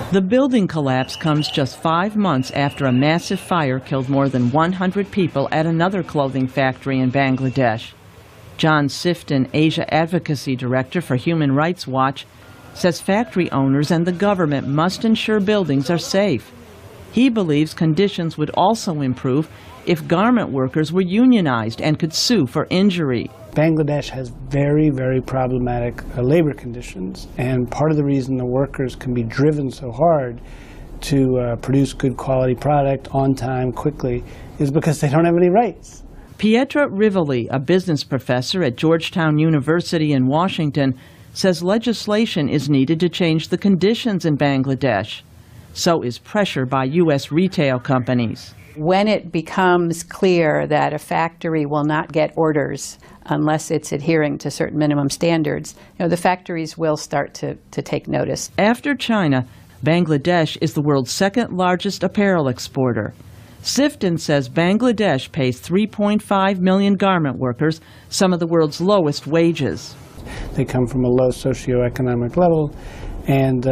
The building collapse comes just 5 months after a massive fire killed more than 100 people at another clothing factory in Bangladesh. John Sifton, Asia Advocacy Director for Human Rights Watch, says factory owners and the government must ensure buildings are safe. He believes conditions would also improve if garment workers were unionized and could sue for injury. Bangladesh has very, very problematic labor conditions, and part of the reason the workers can be driven so hard to produce good quality product on time, quickly, is because they don't have any rights. Pietra Rivoli, a business professor at Georgetown University in Washington, says legislation is needed to change the conditions in Bangladesh. So is pressure by U.S. retail companies. When it becomes clear that a factory will not get orders unless it's adhering to certain minimum standards, the factories will start to take notice. After China, Bangladesh is the world's second largest apparel exporter. Sifton says Bangladesh pays 3.5 million garment workers some of the world's lowest wages. They come from a low socioeconomic level, and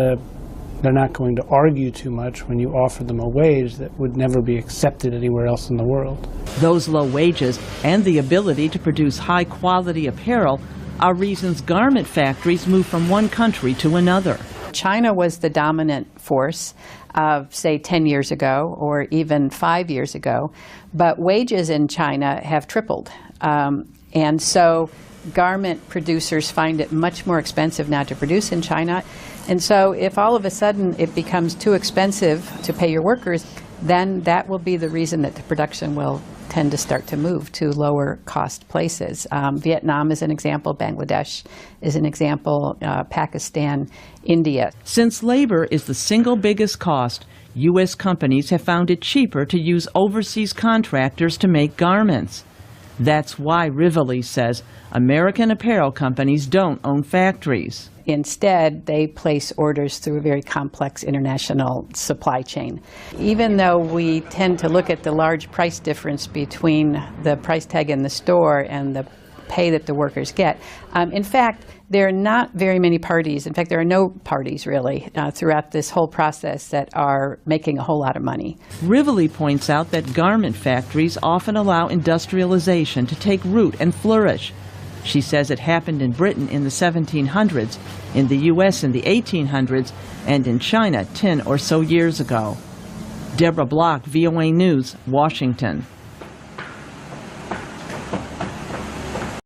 they're not going to argue too much when you offer them a wage that would never be accepted anywhere else in the world. Those low wages and the ability to produce high-quality apparel are reasons garment factories move from one country to another. China was the dominant force of, say, 10 years ago or even 5 years ago, but wages in China have tripled. And so garment producers find it much more expensive now to produce in China. And so if all of a sudden it becomes too expensive to pay your workers, then that will be the reason that the production will tend to start to move to lower cost places. Vietnam is an example, Bangladesh is an example, Pakistan, India. Since labor is the single biggest cost, U.S. companies have found it cheaper to use overseas contractors to make garments. That's why Rivoli says American apparel companies don't own factories. Instead, they place orders through a very complex international supply chain. Even though we tend to look at the large price difference between the price tag in the store and the pay that the workers get, in fact, there are not very many parties. In fact, there are no parties, really, throughout this whole process that are making a whole lot of money. Rivoli points out that garment factories often allow industrialization to take root and flourish. She says it happened in Britain in the 1700s, in the U.S. in the 1800s, and in China 10 or so years ago. Deborah Block, VOA News, Washington.